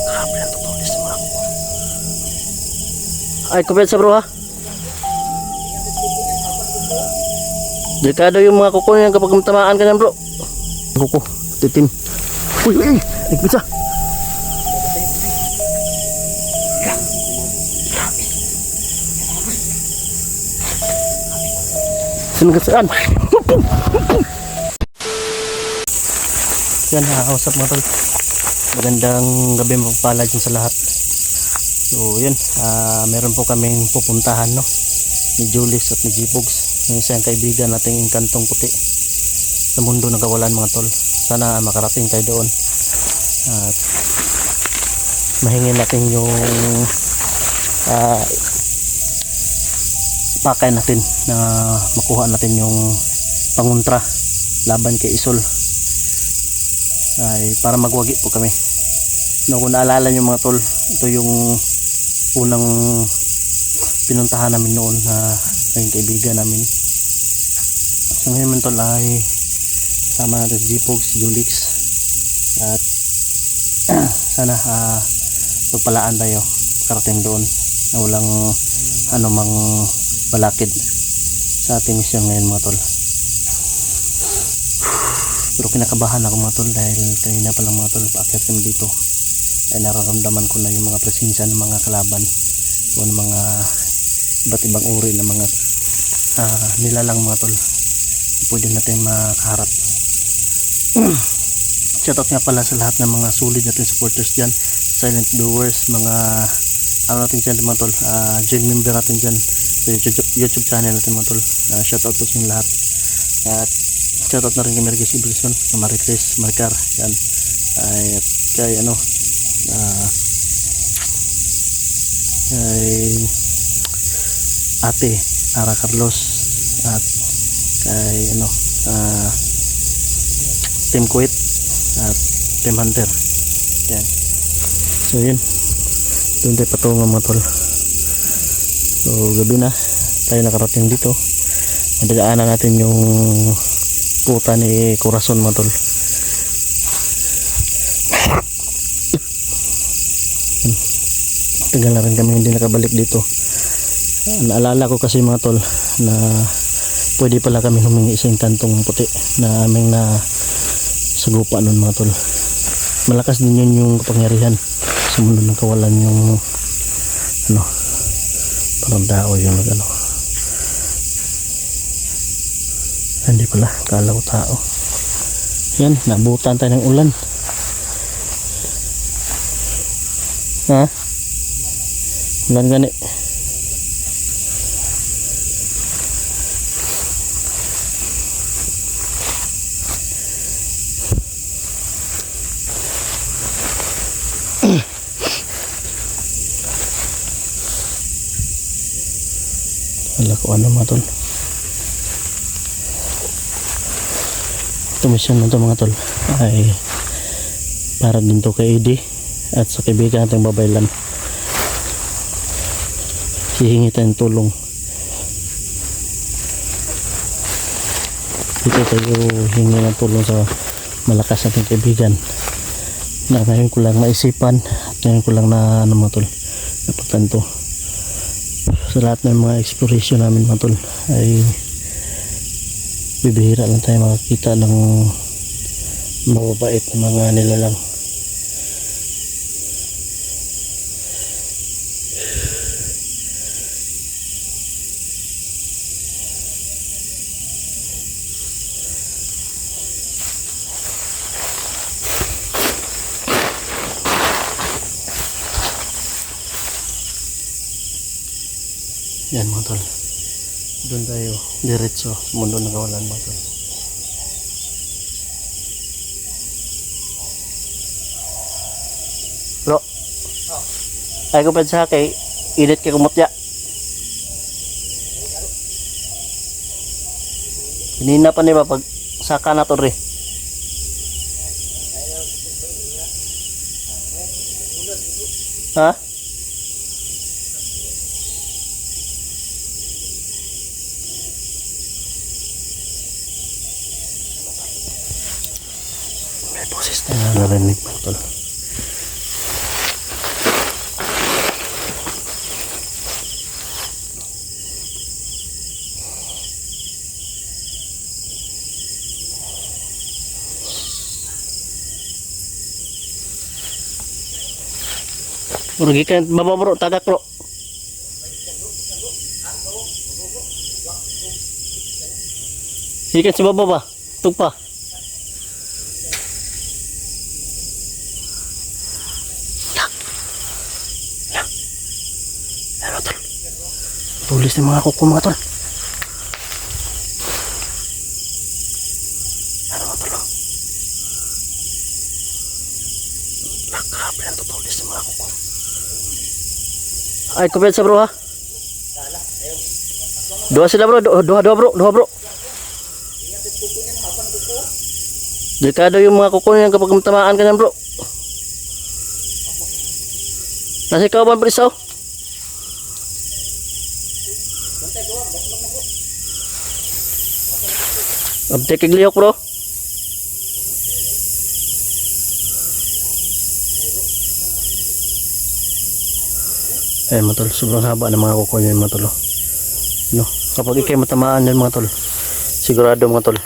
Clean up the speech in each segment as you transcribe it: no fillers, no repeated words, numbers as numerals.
Grabe ang tutulis ng mga kuko. Ay, kumpiyansa bro ha. Delikado yung mga kuko niyan kapag tamaan ka niyan bro. Kuko, titim. Uy, uy, nagpisa. Saan? Yan, nakakausap mga tol. Magandang gabi, magpapala dyan sa lahat. So yun, meron po kaming pupuntahan, no, ni Julius at ni Jipogs, ng isang kaibigan nating Inkantong Puti sa mundo ng kawalan mga tol. Sana makarating tayo doon at mahingin natin yung pakay natin na makuha natin yung panguntra laban kay Isol, ay para magwagi po kami. No, kung naalala nyo mga tol, ito yung unang pinuntahan namin noon na yung kaibigan namin. So ngayon mga tol ay kasama natin si Jipogs, Julix, at sana pagpalaan tayo karating doon na walang anumang balakid sa ating misyon ngayon mga tol. Pero kinakabahan ako mga tol dahil kanina pa lang mga tol, paakyat kami dito ay nararamdaman ko na yung mga presensya ng mga kalaban o ng mga iba't ibang uri ng mga nilalang mga tol. Pwede natin makaharap. Shoutout nga pala sa lahat ng mga solid natin supporters dyan, silent viewers, mga ano natin dyan mga tol, join member natin dyan sa YouTube channel natin mga tol. Shoutout po sa inyo lahat. At shoutout na rin kay Mergis Ibrison, kay Marie Chris Marcar yan, ay kay ano kay ate Ara Carlos at kay ano Team Kuwait at Team Hunter yan. So yun, doon tayo patungo mga tol. So gabi na tayo nakarating dito, madadaanan natin yung puta ni Corazon mga tol. Tagal na rin kami hindi nakabalik dito. Naalala ko kasi mga tol na pwede pala kami humingi sa Inkantong Puti na aming na sagupa nun mga tol. Malakas din yun yung kapangyarihan sa mundo ng kawalan, yung ano, parang dao yung ano. Hindi pala, kala ko tao. Yan, nabutan tayo ng ulan. Ha? Ulan gani. Wala ko ano mga tol. Ito mission nito mga tol ay para din to kay Eddie at sa kaibigan natin Babaylan. Hihingi tayong tulong. Dito tayo hingi ng tulong sa malakas nating kaibigan na ngayon ko lang naisipan at ngayon ko lang na ano mga tol, napatanto. Sa lahat ng mga exploration namin mga tol ay bibihira lang tayo makakita ng mababait na mga nilalang. Yan mga tol, doon tayo diretso sa mundo ng kawalan mga tol. Bro, ay ko pa sa kay init kay kumutya. Hinina pa niya pag saka na to rin. Ha? May boses na narinig mga tol. Rugi ka baba bro, tagak bro. Ikan sa baba ba? Tugpa. Ano tol? Tulis ng mga kuko mga tol. Ano mga tol? Grabe ang tutulis ng mga kuko. Ay, kubet sa bro ha. Dua sila bro, dua bro. Delikado yung mga kuko niyan kapag matamaan ka niyan bro. Nasa ikaw ba bro isaw? Abtek igliyok bro. Eh mga tol, sobrang haba ng mga kuko niyan mga tol. No, kapag ikay matamaan yan mga tol, sigurado mga tol.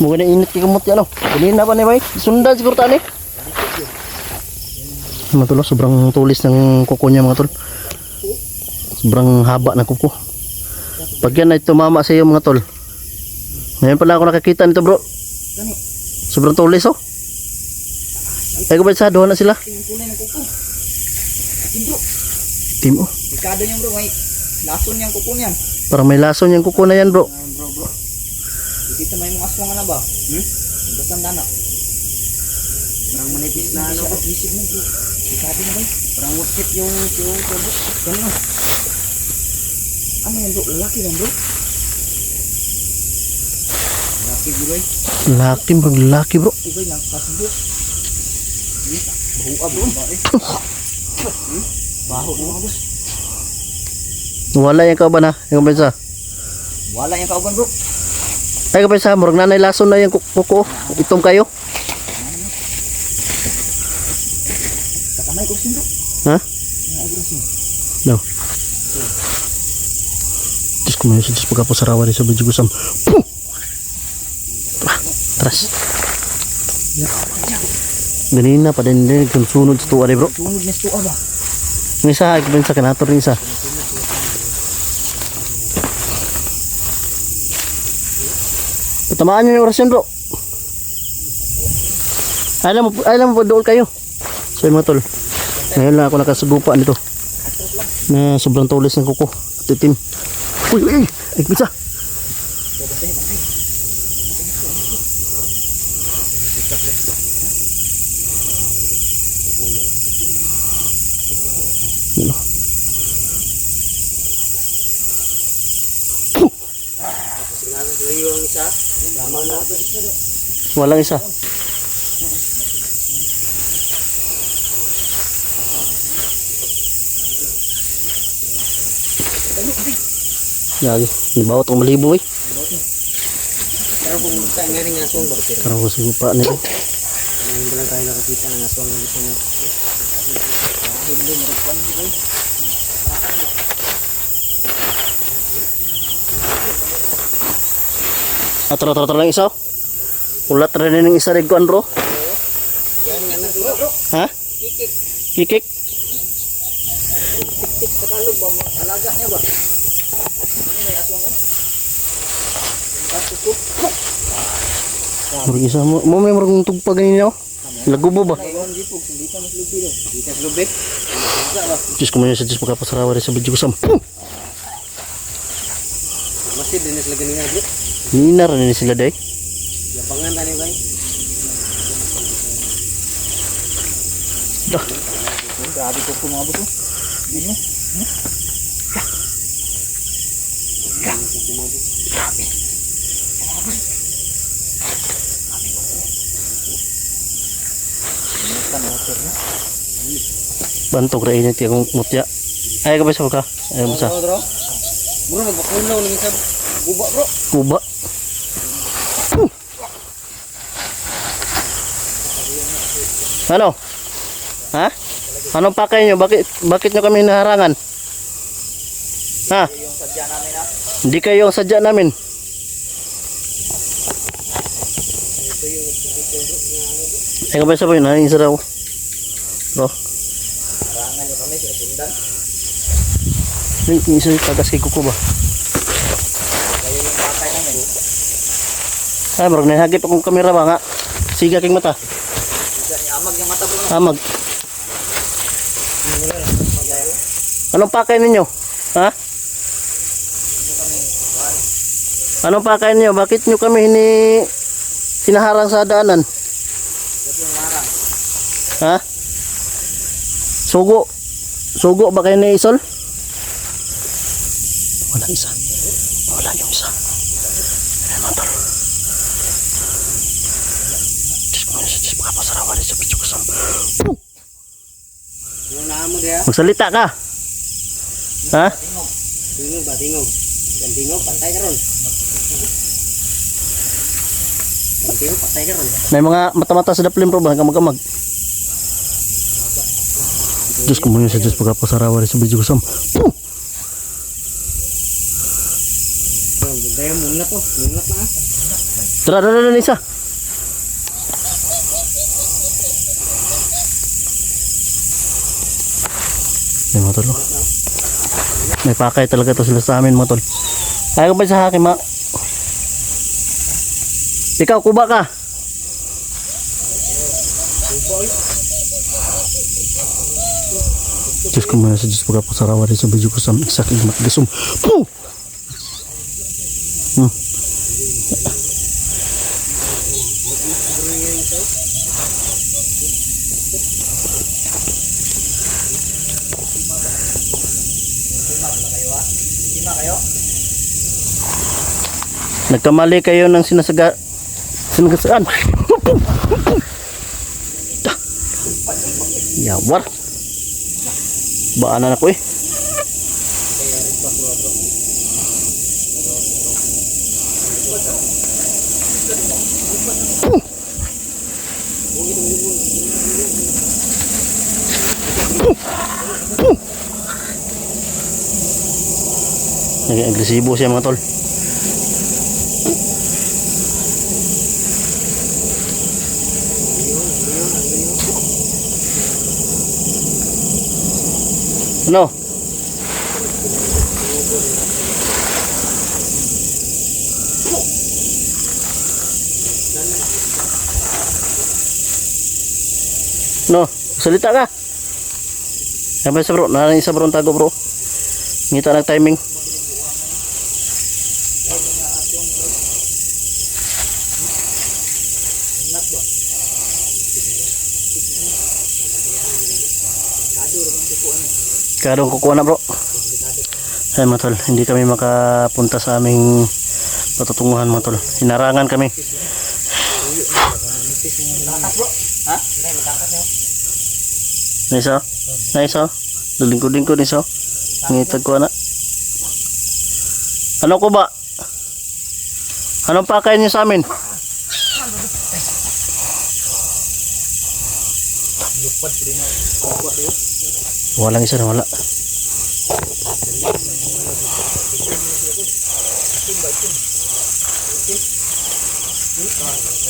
Mugod na init kay kumot yan o. Kanina pa ni bay, sundan siguro tani. Mga tol, sobrang tulis ng kuko niya mga tol. Sobrang haba ng kuko. Pag yan ay tumama sa iyo mga tol. Ngayon pala ako nakakita nito bro. Sobrang tulis oh. Ay ko ba sa doon na sila? Yung kulay ng kuko. Itim bro. Itim oh. Delikado niyan bro, may lason niyang kuko niyan. Parang may lason yung kuko na yan bro. Bro. Dito may mga aswang na ba? Basan dana. Parang manipis na ano ko. Isip mo bro. Delikado na ba? Parang worship yung bro. Ganun oh. Ano yan bro? Lalaki yan bro. Lalaki bro. Laki bro. Ibay lang kasbo. Baho bro. Baho mga boss. Wala yung kauban ha. Yung kapisa. Wala yung kauban bro. Ay kapisa, murag nanay lason na yung kuko. Itom kayo. Sa kamay ko sin bro. Ha? May agrasin. No. Diyos ko mayo sa Diyos pagkapasarawa rin sa video ko sam. Puh! Tras. Ganina pa din kung sunod sa tuwa rin bro. Sunod na ito ba? Yung isa, ikabin sa kanator rin isa. Patamaan nyo yung orasyon bro. Alam mo po doon kayo. So yung mga tol, ngayon lang ako nakasugupa nito na sobrang tulis ng kuko. Titim. Uy, ay pizza. Ano? Walang isa. Lagi, ibawat ang malibo eh. Pero pumunta nga rin nga aswang ba? Karang ko sugupa nito. Hindi lang tayo nakakita ng aswang na dito nga. Tara lang isa. Ulat rin ng isa rin kuan bro. Yan nga na bro. Ha? Kikik. Kikik. Tik sa kalog ba? Alaga niya ba? Ano may aswang ko? Pagkukup. Murag isa mo may murag tugpa ganyan ako. Lagubo ba? Hindi po, hindi ka mas lubi daw. Hindi ka lubi. Diyos ko man sa Diyos magkapasarawa rin sa video ko sam. Masih dinis lagi nga bro. Ninar na ni sila day. Lapangan tani ba? Dah. Grabe ko po mga buto. Hindi mo? Grabe. Bantok ra init yung mutya. Ay ka ba sa ka? Ay ba sa? Bro, nagbakunaw ng isa guba bro. Kuba. Ano? Ha? Anong pakay nyo? Bakit nyo kami naharangan? Ha? Yung sadya namin ha. Hindi kayo ang sadya namin. Ay kabay sa po yun, haling isa raw. Bro. Harangan nyo kami, sundan. Yung isa yung tagas kay Kuko ba? Kayo yung patay namin. Ay, marag nahagip akong kamera ba nga? Siga king mata. Amag yung mata bro. Amag. Anong pakay ninyo? Ha? Anong pakay ninyo? Bakit nyo kami sinaharang sa daanan? Ha? Sugo. Sugo ba kayo ni Isol? Wala isa. Wala yung isa. Ayan mga tol. Diyos ko, Diyos makapasarawa rin sa bityo ko sa... Yung naamo diya. Magsalita ka. Ha? Tingog ba? Tingog. Yan tingog, patay ka ron. Yan tingog, patay ka ron. May mga mata-mata sa daplin pro ba? Kamag-kamag. Diyos ko muna sa Diyos pagkapasarawa rin sa bityo ko sa... Daya mungat to. Mungat na. Tara, isa. Ay mga tol. May pakay talaga to sila sa amin mga tol. Ayaw ka ba sa akin ma? Ikaw kuba ka. Diyos ko muna sa Diyos pagkapasarawa rin sa video ko sa sakit matgasum. Puh! Nagkamali kayo ng sinagasaan. Yawar. Baanan ako eh. Naging agresibo siya mga tol. Ano? No, salita ka. Sabi sa bro, naranin sa bro ang tago bro. Ngita ng timing. Kadong kukuha na bro. Ay mga tol, hindi kami makapunta sa aming patutunguhan mga tol. Hinarangan kami. Ha? Nice oh. Nice oh. Lingkod-lingkod nice oh. Ngitag ko na. Ano ko ba? Anong pakay niyo sa amin? Walang isa na wala.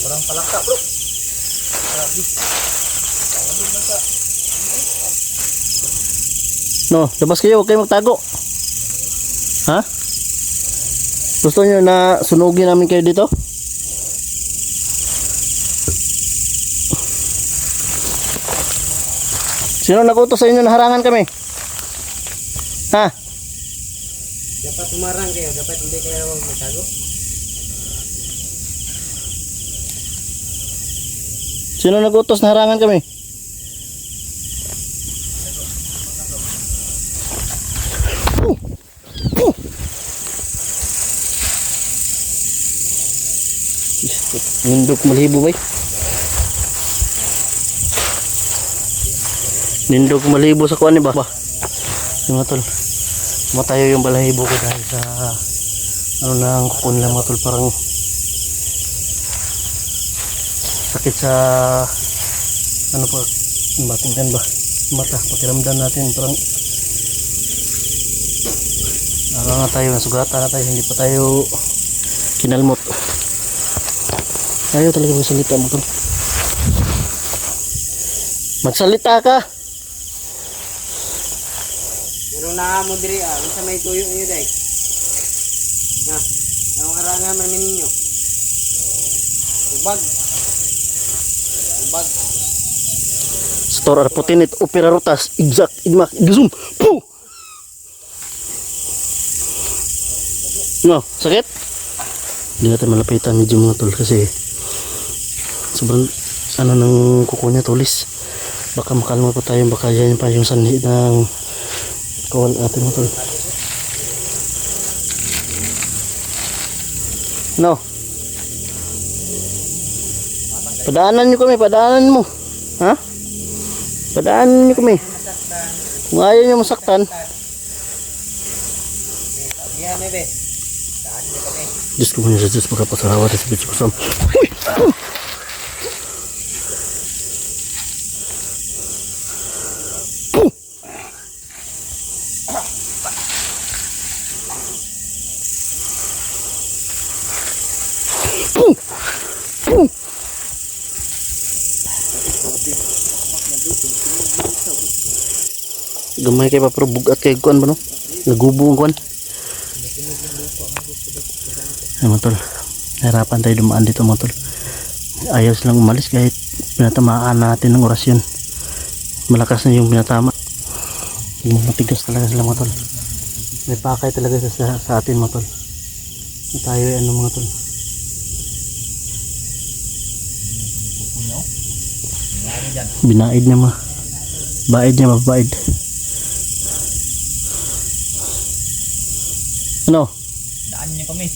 Barang palaka bro. No, labas kayo, huwag kayo magtago. Ha? Gusto niyo na sunugin namin kayo dito? Sino nag-utos sa inyo na harangan kami? Ha? Dapat tumarang kayo, dapat hindi kayo magtago. Sino nag-utos na harangan kami? Nindog malibo ba? Nindog malibo sa kuan ni ba? Yung mga tol. Matayo yung balahibo ko dahil sa ano nang kukun lang mga tol, parang sakit sa ano pa matingnan ba mata, pakiramdam natin parang na tayo, nasugatan na tayo, hindi pa tayo kinalmot. Ayaw talaga magsalita mo tol. Magsalita ka. Meron na mo diri unsa may tuyo niyo day? Na, anong arangan man ninyo? Ubag. Ubag. Store arpotinit opera rotas exact igmak igzum. Puh. No, sakit? Hindi natin malapitan medyo mga tol kasi sobrang ano ng kuko niya tulis. Baka makalma pa tayo, baka yan pa yung sanhi ng kawal atin mga tol. No. Padaanan nyo kami, padaanan mo. Ha? Padaanan nyo kami. Kung ayaw nyo masaktan. Diyan bebe. Daan niyo kami. Diyos ko kanya sa Diyos magkapasarawa sa bitch ko sam. Uy! Puh! Puh! Puh! Gamay kay pa pero bugat kay kuan ba no? Nagubo ang kuan. Ay mga tol, nahirapan tayo dumaan dito mga tol. Ayaw silang umalis kahit pinatamaan natin ng orasyon. Malakas na yung pinatama. Matigas talaga sila mga tol. May pakay talaga sa atin mga tol. Na tayo ay ano mga tol. Binaid niya ma. Baid niya mabaid. Ano? Daan niyo kami.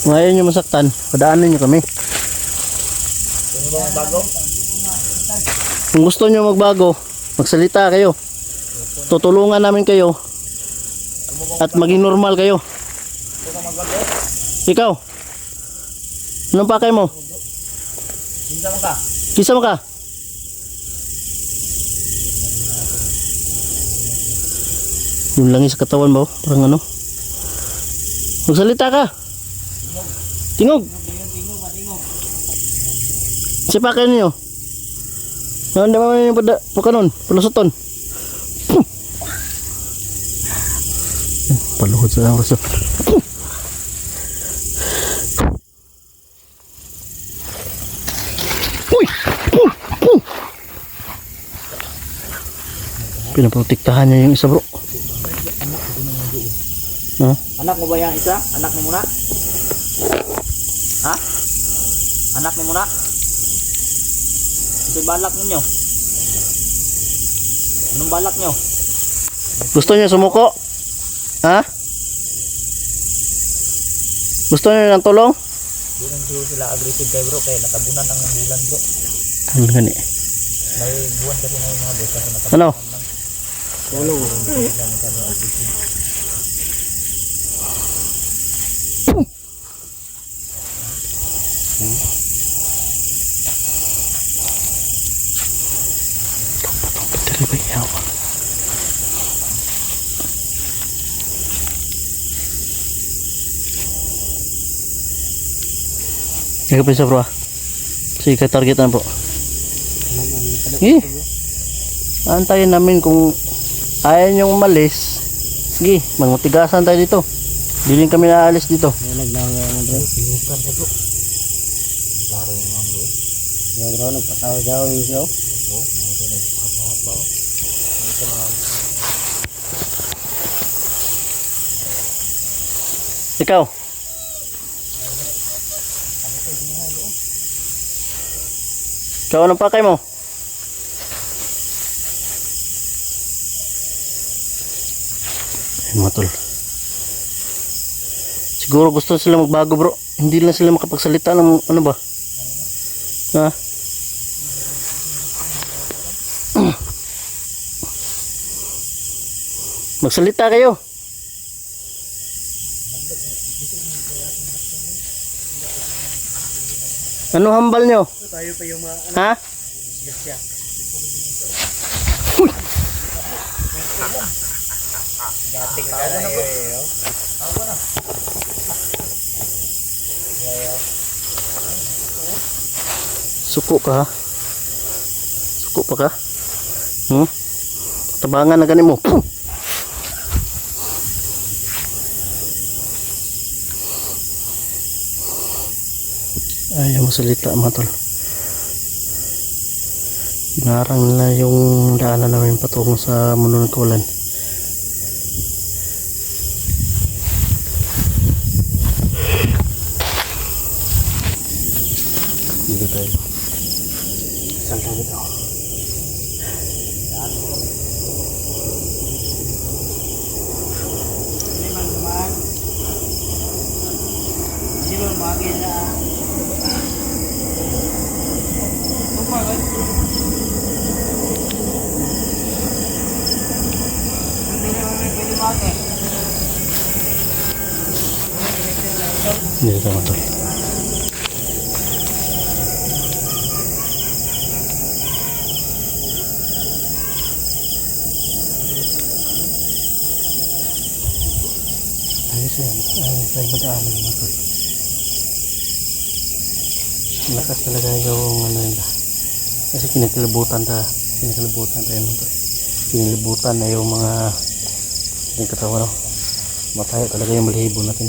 Kung ayaw nyo masaktan, padaanan nyo kami. Ano ba bago? Kung gusto nyo magbago, magsalita kayo. Tutulungan namin kayo. At maging normal kayo. Ikaw? Anong pakay mo? Kinsa mo ka? Kisa mo ka? Yung langis sa katawan mo, parang ano? Magsalita ka. Tingog. Tingog ba tingog? Sipakin niyo. Nanda mo yung pagkanon, palusuton. Paluhod sa raso. Uy! Pinaprotektahan niya yung isa bro. Ha? Anak mo ba yang isa? Anak mo muna? Ha? Anak mo muna? Ito balak ninyo? Anong balak nyo? Gusto niyo sumuko? Ha? Gusto niyo ng tulong? Di lang siguro sila aggressive kay bro kaya natabunan ang bulan bro. Ano gani? May buwan kasi na yung mga bro kasi natabunan Ano? lang. Tulong. Sila masyado aggressive. Teribay yawa. Kaya pa isa bro ah. Sige ka targetan po. Antayin namin kung ayaw niyong umalis. Sige, magmatigasan tayo dito. Hindi rin kami naalis dito. Naglangan bro. Pinukan tayo bro. Laro yung mga bro. Bro, nagpatawa-tawa yung show. Oo, ito nagpapapa o. Ito mga... Ikaw. Ikaw anong pakay mo? Ayun mga tol. Siguro gusto sila magbago bro. Hindi lang sila makapagsalita ng ano ba? Ha? Magsalita kayo. Ano hambal nyo? Tayo pa yung mga... Ha? Gasya. Uy! Dati ka na eh. Tawa na. Suko ka ha? Suko pa ka? Tabangan na ganin mo. Puh! Ayaw masalita mga tol. Narang nila yung daanan namin patungo sa mundo ng kawalan. Dito tayo. Saan tayo dito? Dito tayo mga tol. Ayos yan. Ayos tayo madaanan mga tol. Lakas talaga yung ano nila. Kasi kinakalibutan tayo mga tol. Kinalibutan na yung mga yung katawan, no? Mataya talaga yung balahibo natin.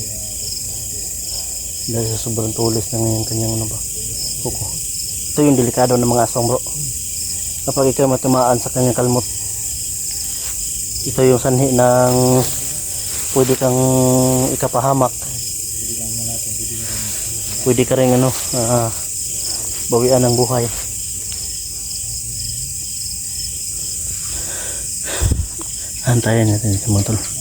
Dahil sa sobrang tulis ng kanyang ano ba, kuko. Ito yung delikado ng mga aswang bro. Kapag ikaw matamaan sa kanyang kalmot, ito yung sanhi ng pwede kang ikapahamak. Pwede ka rin ano, bawian ng buhay. Antayin natin ito mga tol.